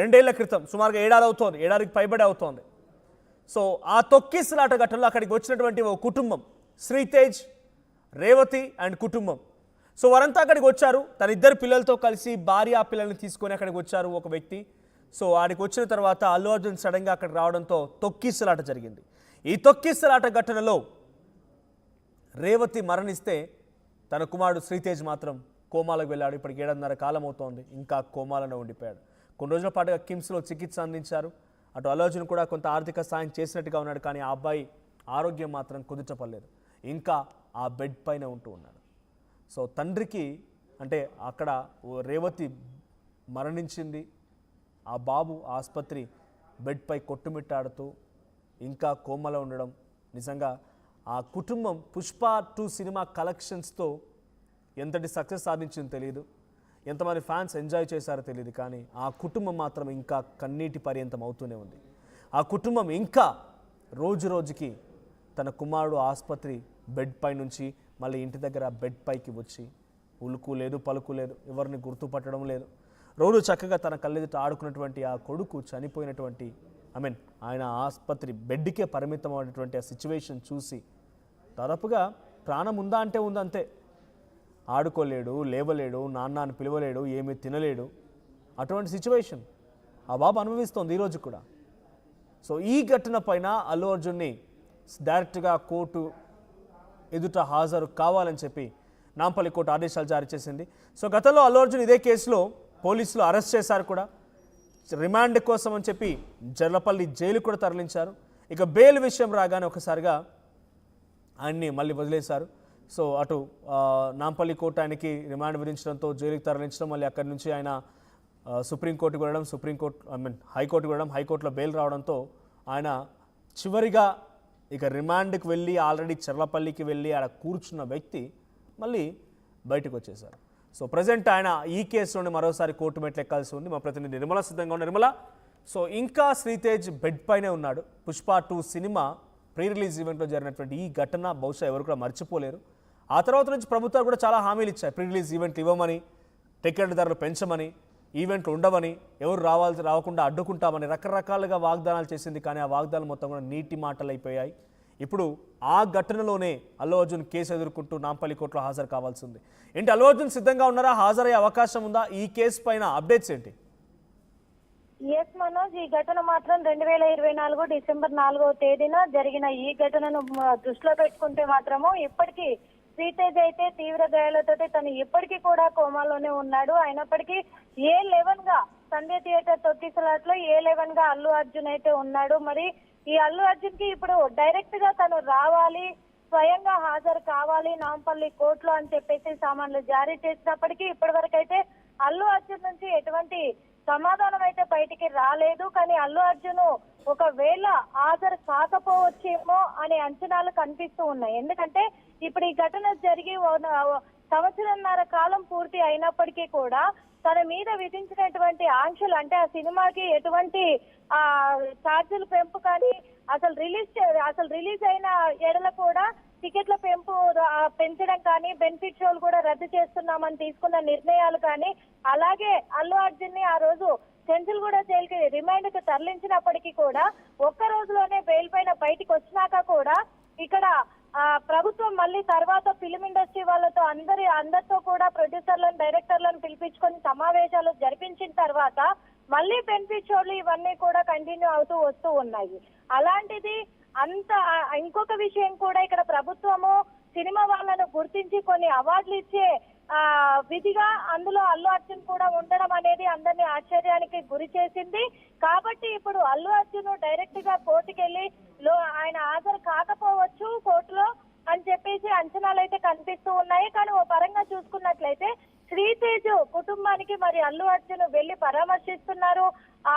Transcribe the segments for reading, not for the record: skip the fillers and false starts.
2 ఏళ్ల క్రితం సుమారుగా ఏడాది అవుతోంది, ఏడాదికి పైబడి అవుతోంది. సో ఆ తొక్కిసలాట ఘటనలో అక్కడికి వచ్చినటువంటి ఓ కుటుంబం, శ్రీతేజ్, రేవతి అండ్ కుటుంబం. సో వారంతా అక్కడికి వచ్చారు, తన 2 పిల్లలతో కలిసి భార్య పిల్లల్ని తీసుకొని అక్కడికి వచ్చారు ఒక వ్యక్తి. సో ఆడికి వచ్చిన తర్వాత అల్లు అర్జున్ సడన్గా అక్కడికి రావడంతో తొక్కిసలాట జరిగింది. ఈ తొక్కిసలాట ఘటనలో రేవతి మరణిస్తే తన కుమారుడు శ్రీతేజ్ మాత్రం కోమాలకు వెళ్ళాడు. ఇప్పటికి 7.5 కాలం అవుతోంది, ఇంకా కోమాలోనే ఉండిపోయాడు. కొన్ని రోజుల పాటుగా కిమ్స్లో చికిత్స అందించారు. అటు అల్లు అర్జున్ కూడా కొంత ఆర్థిక సాయం చేసినట్టుగా ఉన్నాడు, కానీ ఆ అబ్బాయి ఆరోగ్యం మాత్రం కుదుటపడలేదు, ఇంకా ఆ బెడ్ పైన ఉంటూ ఉన్నాడు. సో తండ్రికి అంటే అక్కడ రేవతి మరణించింది, ఆ బాబు ఆసుపత్రి బెడ్పై కొట్టుమిట్టాడుతూ ఇంకా కోమలో ఉండడం నిజంగా ఆ కుటుంబం పుష్ప 2 సినిమా కలెక్షన్స్తో ఎంతటి సక్సెస్ సాధించిందో తెలియదు, ఎంతమంది ఫ్యాన్స్ ఎంజాయ్ చేశారో తెలియదు, కానీ ఆ కుటుంబం మాత్రం ఇంకా కన్నీటి పర్యంతం అవుతూనే ఉంది. ఆ కుటుంబం ఇంకా రోజు రోజుకి తన కుమారుడు ఆసుపత్రి బెడ్ పై నుంచి మళ్ళీ ఇంటి దగ్గర బెడ్ పైకి వచ్చి ఉలుకు లేదు పలుకు లేదు, ఎవరిని గుర్తుపట్టడం లేదు. రోజు చక్కగా తన కళ్ళెదుట ఆడుకున్నటువంటి ఆ కొడుకు చనిపోయినటువంటి ఆయన ఆసుపత్రి బెడ్కే పరిమితం అయినటువంటి ఆ సిచ్యువేషన్ చూసి దాదాపుగా ప్రాణం ఉందా అంటే ఉందంతే. ఆడుకోలేడు, లేవలేడు, నాన్న అని పిలవలేడు, ఏమీ తినలేడు, అటువంటి సిచ్యువేషన్ ఆ బాబు అనుభవిస్తోంది ఈరోజు కూడా. సో ఈ ఘటన పైన అల్లు అర్జున్ని డైరెక్ట్గా కోర్టు ఎదుట హాజరు కావాలని చెప్పి నాంపల్లి కోర్టు ఆదేశాలు జారీ చేసింది. సో గతంలో అల్లు అర్జున్ ఇదే కేసులో పోలీసులు అరెస్ట్ చేశారు కూడా, రిమాండ్ కోసం అని చెప్పి జర్లపల్లి జైలు కూడా తరలించారు. ఇక బెయిల్ విషయం రాగానే ఒకసారిగా ఆయన్ని మళ్ళీ వదిలేశారు. సో అటు నాంపల్లి కోర్టు ఆయనకి రిమాండ్ విధించడంతో జైలుకి తరలించడం, మళ్ళీ అక్కడి నుంచి ఆయన సుప్రీంకోర్టుకు వెళ్ళడం, హైకోర్టుకు వెళ్ళడం, హైకోర్టులో బెయిల్ రావడంతో ఆయన చివరిగా ఇక రిమాండ్కి వెళ్ళి ఆల్రెడీ చెర్లపల్లికి వెళ్ళి ఆడ కూర్చున్న వ్యక్తి మళ్ళీ బయటకు వచ్చేశారు. సో ప్రజెంట్ ఆయన ఈ కేసులోనే మరోసారి కోర్టు మెట్లు ఎక్కాల్సి ఉంది. మా ప్రతినిధి నిర్మల సిద్ధంగా ఉన్న నిర్మల, సో ఇంకా శ్రీతేజ్ బెడ్ పైనే ఉన్నాడు. పుష్ప 2 సినిమా ప్రీ రిలీజ్ ఈవెంట్లో జరిగినటువంటి ఈ ఘటన బహుశా ఎవరు కూడా మర్చిపోలేరు. ఆ తర్వాత నుంచి ప్రభుత్వాలు కూడా చాలా హామీలు ఇచ్చాయి, ప్రీ రిలీజ్ ఈవెంట్లు ఇవ్వమని, టికెట్ ధరలు పెంచమని, ఈవెంట్లు ఉండవని, ఎవరు రాకుండా అడ్డుకుంటామని రకరకాలుగా వాగ్దానాలు చేసింది. కానీ ఆ వాగ్దానాలు మొత్తం కూడా నీటి మాటలు అయిపోయాయి. ఇప్పుడు ఆ ఘటనలోనే అల్లు అర్జున్ కేసు ఎదుర్కొంటూ నాంపల్లి కోర్టులో హాజరు కావాల్సి ఉంది. ఏంటి అల్లు అర్జున్ సిద్ధంగా ఉన్నారా? హాజరయ్యే అవకాశం ఉందా? ఈ కేసు పైన అప్డేట్స్ ఏంటి? ఎస్ మనోజ్, ఈ ఘటన మాత్రం 2024 డిసెంబర్ 4వ తేదీన జరిగిన ఈ ఘటనను దృష్టిలో పెట్టుకుంటే మాత్రము ఇప్పటికీ శ్రీతేజ్ అయితే తీవ్ర గాయాలతో తను ఇప్పటికీ కూడా కోమాలోనే ఉన్నాడు. అయినప్పటికీ A11 గా సంధ్య థియేటర్ తొక్కిసలాట్లో A11 గా అల్లు అర్జున్ అయితే ఉన్నాడు. మరి ఈ అల్లు అర్జున్ కి ఇప్పుడు డైరెక్ట్ గా తను రావాలి, స్వయంగా హాజరు కావాలి నాంపల్లి కోర్టులో అని చెప్పేసి సామాన్లు జారీ చేసినప్పటికీ ఇప్పటి వరకు అయితే అల్లు అర్జున్ నుంచి ఎటువంటి సమాధానం అయితే బయటికి రాలేదు. కానీ అల్లు అర్జున్ ఒకవేళ హాజరు కాకపోవచ్చేమో అనే అంచనాలు కనిపిస్తూ ఉన్నాయి. ఎందుకంటే ఇప్పుడు ఈ ఘటన జరిగి 1.5 సంవత్సరాల కాలం పూర్తి అయినప్పటికీ కూడా తన మీద విధించినటువంటి ఆంక్షలు, అంటే ఆ సినిమాకి ఎటువంటి ఛార్జీల పెంపు కానీ, అసలు రిలీజ్ అయిన ఎడల కూడా టికెట్ల పెంచడం కానీ, బెనిఫిట్ షోలు కూడా రద్దు చేస్తున్నామని తీసుకున్న నిర్ణయాలు కానీ, అలాగే అల్లు అర్జున్ ని ఆ రోజు సెంచల్గూడ జైలుకి రిమాండ్ కు తరలించినప్పటికీ కూడా ఒక్క రోజులోనే బెయిల్ పైన బయటికి వచ్చినాక కూడా ఇక్కడ ప్రభుత్వం మళ్ళీ తర్వాత ఫిలిం ఇండస్ట్రీ వాళ్ళతో అందరితో కూడా ప్రొడ్యూసర్లను, డైరెక్టర్లను పిలిపించుకొని సమావేశాలు జరిపించిన తర్వాత మళ్ళీ బెనిఫిట్ షోలు ఇవన్నీ కూడా కంటిన్యూ అవుతూ వస్తూ ఉన్నాయి. అలాంటిది ఇంకొక విషయం కూడా, ఇక్కడ ప్రభుత్వము సినిమా వాళ్ళను గుర్తించి కొన్ని అవార్డులు ఇచ్చే విధిగా అందులో అల్లు అర్జున్ కూడా ఉండడం అనేది అందరినీ ఆశ్చర్యానికి గురి చేసింది. కాబట్టి ఇప్పుడు అల్లు అర్జున్ డైరెక్ట్ గా కోర్టుకెళ్లి ఆయన హాజరు కాకపోవచ్చు కోర్టులో అని చెప్పేసి అంచనాలు అయితే కనిపిస్తూ ఉన్నాయి. కానీ ఓ పరంగా చూసుకున్నట్లయితే శ్రీతేజ్ కుటుంబానికి మరి అల్లు అర్జున్ వెళ్లి పరామర్శిస్తున్నారు.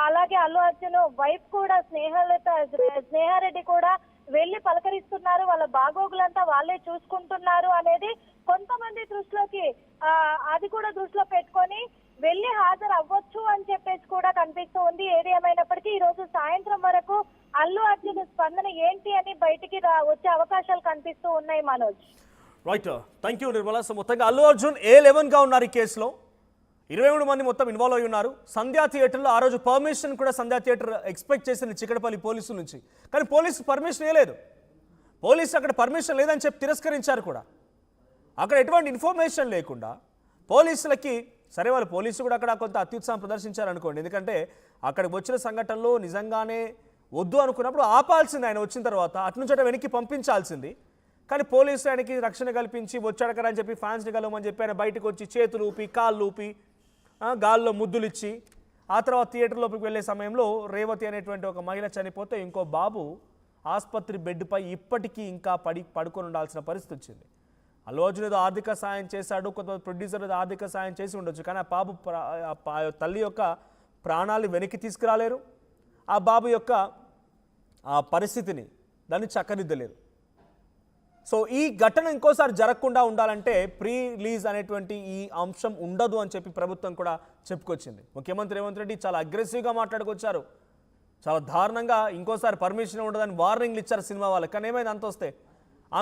అలాగే అల్లు అర్జున్ వైఫ్ కూడా స్నేహారెడ్డి కూడా వెళ్లి పలకరిస్తున్నారు. వాళ్ళ బాగోగులంతా వాళ్ళే చూసుకుంటున్నారు అనేది కొంతమంది దృష్టిలోకి అది కూడా దృష్టిలో పెట్టుకొని వెళ్లి హాజరు అవ్వచ్చు అని చెప్పేసి కూడా కనిపిస్తూ ఉంది. ఏది ఏమైనప్పటికీ ఈ రోజు సాయంత్రం వరకు అల్లు అర్జున్ స్పందన ఏంటి అని బయటికి వచ్చే అవకాశాలు కనిపిస్తూ ఉన్నాయి Manoj. Right, thank you Nirmala. So మొత్తంగా అల్లు అర్జున్ A11 గా ఉన్నారు ఈ కేసులో. 23 మంది మొత్తం ఇన్వాల్వ్ అయి ఉన్నారు. సంధ్యా థియేటర్లో ఆ రోజు పర్మిషన్ కూడా సంధ్యా థియేటర్ ఎక్స్పెక్ట్ చేసింది చిక్కడపల్లి పోలీసుల నుంచి. కానీ పోలీసు పర్మిషన్ ఇవ్వలేదు. పోలీసు అక్కడ పర్మిషన్ లేదని చెప్పి తిరస్కరించారు కూడా. అక్కడ ఎటువంటి ఇన్ఫర్మేషన్ లేకుండా పోలీసులకి సరే వాళ్ళు పోలీసులు కూడా అక్కడ కొంత అత్యుత్సాహం ప్రదర్శించారనుకోండి. ఎందుకంటే అక్కడికి వచ్చిన సంఘటనలో నిజంగానే వద్దు అనుకున్నప్పుడు ఆపాల్సింది, ఆయన వచ్చిన తర్వాత అటు నుంచి అటు వెనక్కి పంపించాల్సింది. కానీ పోలీసులు ఆయనకి రక్షణ కల్పించి వచ్చాడు కదా అని చెప్పి ఫ్యాన్స్ని కలవమని చెప్పి ఆయన బయటకు వచ్చి చేతులు ఊపి కాళ్ళు ఊపి గాల్లో ముద్దులు ఇచ్చి ఆ తర్వాత థియేటర్ లోపలికి వెళ్ళే సమయంలో రేవతి అనేటువంటి ఒక మహిళ చనిపోతే ఇంకో బాబు ఆసుపత్రి బెడ్పై ఇప్పటికీ ఇంకా పడుకొని ఉండాల్సిన పరిస్థితి వచ్చింది. అల్లు అర్జున్ ఏదో ఆర్థిక సాయం చేశాడు, కొంతమంది ప్రొడ్యూసర్ ఏదో ఆర్థిక సాయం చేసి ఉండొచ్చు, కానీ ఆ బాబు తల్లి యొక్క ప్రాణాలు వెనక్కి తీసుకురాలేరు. ఆ బాబు యొక్క ఆ పరిస్థితిని దాన్ని చక్కదిద్దలేరు. సో ఈ ఘటన ఇంకోసారి జరగకుండా ఉండాలంటే ప్రీ రిలీజ్ అనేటువంటి ఈ అంశం ఉండదు అని చెప్పి ప్రభుత్వం కూడా చెప్పుకొచ్చింది. ముఖ్యమంత్రి రేవంత్ రెడ్డి చాలా అగ్రెసివ్గా మాట్లాడుకొచ్చారు, చాలా దారుణంగా ఇంకోసారి పర్మిషన్ ఉండదని వార్నింగ్లు ఇచ్చారు సినిమా వాళ్ళకి. కానీ ఏమైంది, అంత వస్తే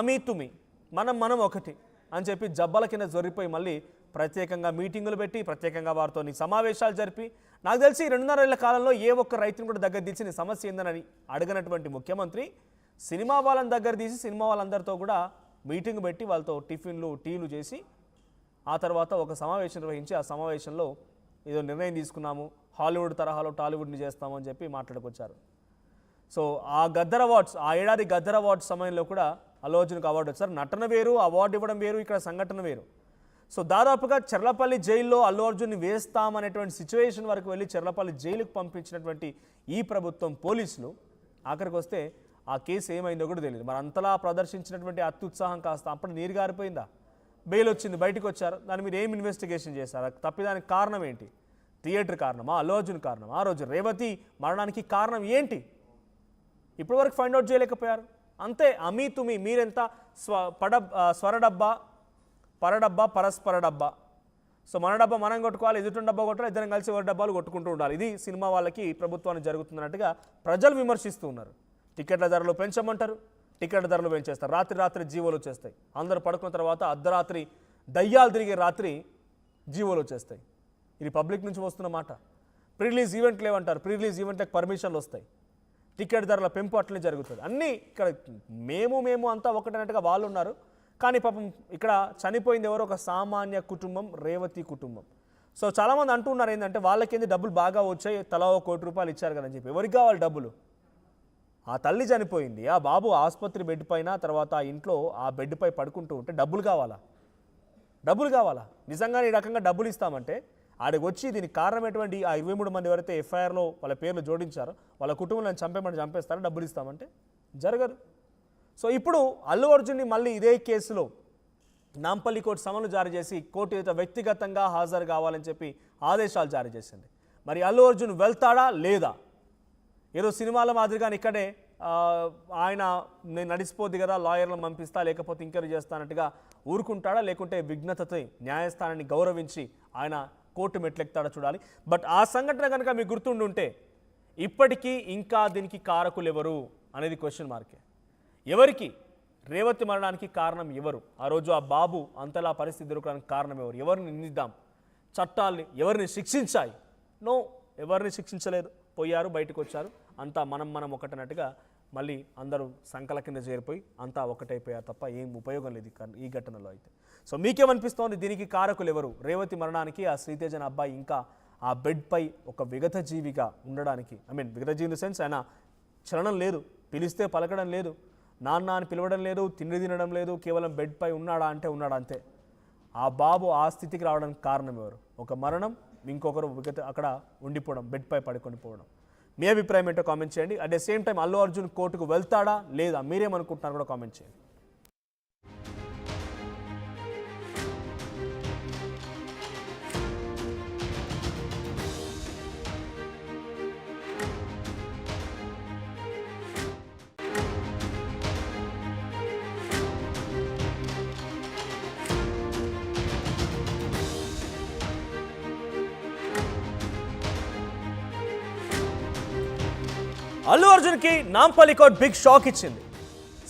అమీ తుమి మనం ఒకటి అని చెప్పి జబ్బల కింద జొరిపోయి మళ్ళీ ప్రత్యేకంగా మీటింగులు పెట్టి ప్రత్యేకంగా వారితో సమావేశాలు జరిపి నాకు తెలిసి 2.5 ఏళ్ల కాలంలో ఏ ఒక్క రైతును కూడా దగ్గర తీసి నీ సమస్య ఏందని అడగనటువంటి ముఖ్యమంత్రి సినిమా వాళ్ళని దగ్గర తీసి సినిమా వాళ్ళందరితో కూడా మీటింగ్ పెట్టి వాళ్ళతో టిఫిన్లు టీలు చేసి ఆ తర్వాత ఒక సమావేశం నిర్వహించి ఆ సమావేశంలో ఏదో నిర్ణయం తీసుకున్నాము, హాలీవుడ్ తరహాలో టాలీవుడ్ని చేస్తామని చెప్పి మాట్లాడుకొచ్చారు. సో ఆ గద్దర్ అవార్డ్స్, ఆ ఏడాది గద్దర్ అవార్డ్స్ సమయంలో కూడా అల్లు అర్జున్కి అవార్డు వచ్చారు. నటన వేరు, అవార్డు ఇవ్వడం వేరు, ఇక్కడ సంఘటన వేరు. సో దాదాపుగా చెర్లపల్లి జైల్లో అల్లు అర్జున్ని వేస్తామనేటువంటి సిచ్యువేషన్ వరకు వెళ్ళి చెర్లపల్లి జైలుకు పంపించినటువంటి ఈ ప్రభుత్వం పోలీసులు ఆఖరికి వస్తే ఆ కేసు ఏమైందో కూడా తెలియదు. మరి అంతలా ప్రదర్శించినటువంటి అత్యుత్సాహం కాస్త అప్పుడు నీరు గారిపోయిందా? బెయిల్ వచ్చింది, బయటకు వచ్చారు, దాని మీద ఏం ఇన్వెస్టిగేషన్ చేశారు? తప్పిదానికి కారణం ఏంటి? థియేటర్ కారణమా, అల్లు అర్జున్ కారణమా, ఆ రోజు రేవతి మరణానికి కారణం ఏంటి? ఇప్పటి వరకు ఫైండ్ అవుట్ చేయలేకపోయారు. అంతే అమీ తుమి, మీరెంత స్వరడబ్బా పరడబ్బా పరస్పర డబ్బా. సో మన డబ్బా మనం కొట్టుకోవాలి, ఎదుటి డబ్బా కొట్టాలి, ఇద్దరం కలిసి ఎవరి డబ్బాలు కొట్టుకుంటూ ఉండాలి. ఇది సినిమా వాళ్ళకి ప్రభుత్వానికి జరుగుతున్నట్టుగా ప్రజలు విమర్శిస్తూ ఉన్నారు. టికెట్ల ధరలు పెంచమంటారు, టికెట్ల ధరలు పెంచేస్తారు, రాత్రి జీవోలు వచ్చేస్తాయి. అందరూ పడుకున్న తర్వాత అర్ధరాత్రి దయ్యాలు తిరిగే రాత్రి జీవోలు వచ్చేస్తాయి. ఇది పబ్లిక్ నుంచి వస్తున్న మాట. ప్రీ రిలీజ్ ఈవెంట్ లేవంటారు, ప్రీ రిలీజ్ ఈవెంట్లకు పర్మిషన్లు వస్తాయి, టికెట్ ధరల పెంపు అట్లనే జరుగుతుంది. అన్నీ ఇక్కడ మేము అంతా ఒకటన్నట్టుగా వాళ్ళు ఉన్నారు. కానీ పాపం ఇక్కడ చనిపోయింది ఎవరో ఒక సామాన్య కుటుంబం, రేవతి కుటుంబం. సో చాలామంది అంటున్నారు ఏంటంటే వాళ్ళకేంది డబ్బులు బాగా వచ్చాయి, తలా ₹1 కోటి ఇచ్చారు కదని చెప్పి. ఎవరికి కావాలి డబ్బులు? ఆ తల్లి చనిపోయింది, ఆ బాబు ఆసుపత్రి బెడ్ పైన, తర్వాత ఆ ఇంట్లో ఆ బెడ్పై పడుకుంటూ ఉంటే డబ్బులు కావాలా? నిజంగానే ఈ రకంగా డబ్బులు ఇస్తామంటే ఆడికి వచ్చి దీనికి కారణమైనటువంటి ఆ 23 మంది ఎవరైతే ఎఫ్ఐఆర్లో వాళ్ళ పేర్లు జోడించారో వాళ్ళ కుటుంబాలను చంపేస్తారో డబ్బులు ఇస్తామంటే జరగదు. సో ఇప్పుడు అల్లు అర్జున్ని మళ్ళీ ఇదే కేసులో నాంపల్లి కోర్టు సమన్లు జారీ చేసి కోర్టు వ్యక్తిగతంగా హాజరు కావాలని చెప్పి ఆదేశాలు జారీ చేసింది. మరి అల్లు అర్జున్ వెళ్తాడా లేదా? ఏదో సినిమాల మాదిరిగా ఇక్కడే ఆయన నేను నడిచిపోద్ది కదా, లాయర్లను పంపిస్తా లేకపోతే ఇంక్వైరీ చేస్తానట్టుగా ఊరుకుంటాడా, లేకుంటే విఘ్నతతో న్యాయస్థానాన్ని గౌరవించి ఆయన కోర్టు మెట్లెక్తాడా చూడాలి. బట్ ఆ సంఘటన కనుక మీకు గుర్తుండుంటే ఇప్పటికీ ఇంకా దీనికి కారకులు ఎవరు అనేది క్వశ్చన్ మార్కే. ఎవరికి రేవతి మరణానికి కారణం ఎవరు? ఆ రోజు ఆ బాబు అంతలా పరిస్థితి దొరకడానికి కారణం ఎవరు? ఎవరిని నిందిద్దాం? చట్టాల్ని ఎవరిని శిక్షించాయి? నో, ఎవరిని శిక్షించలేదు. పోయారు, బయటకు వచ్చారు, అంతా మనం ఒకటన్నట్టుగా మళ్ళీ అందరూ సంకల కింద చేరిపోయి అంతా ఒకటైపోయారు తప్ప ఏం ఉపయోగం లేదు ఈ ఘటనలో అయితే. సో మీకేమనిపిస్తోంది, దీనికి కారకులు ఎవరు? రేవతి మరణానికి ఆ శ్రీతేజ అనే అబ్బాయి ఇంకా ఆ బెడ్పై ఒక విగత జీవిగా ఉండడానికి, విగత జీవి ఇన్ ద సెన్స్ ఆయన చలనం లేదు, పిలిస్తే పలకడం లేదు, నాన్న అని పిలవడం లేదు, తిండి తినడం లేదు, కేవలం బెడ్పై ఉన్నాడా అంటే ఉన్నాడా అంతే. ఆ బాబు ఆ స్థితికి రావడానికి కారణం ఎవరు? ఒక మరణం, ఇంకొకరు అక్కడ ఉండిపోవడం, బెడ్పై పడుకొని పోవడం. మీ అభిప్రాయం ఏంటో కామెంట్ చేయండి. At the same time Allu Arjun కోర్టుకు వెళ్తాడా లేదా, మీరేమనుకుంటున్నారు కూడా కామెంట్ చేయండి. అల్లు అర్జున్కి నాంపల్లి కోర్టు బిగ్ షాక్ ఇచ్చింది.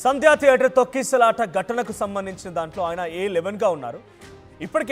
సంధ్యా థియేటర్ తొక్కిసలాట ఘటనకు సంబంధించిన దాంట్లో ఆయన A11గా ఉన్నారు. ఇప్పటికే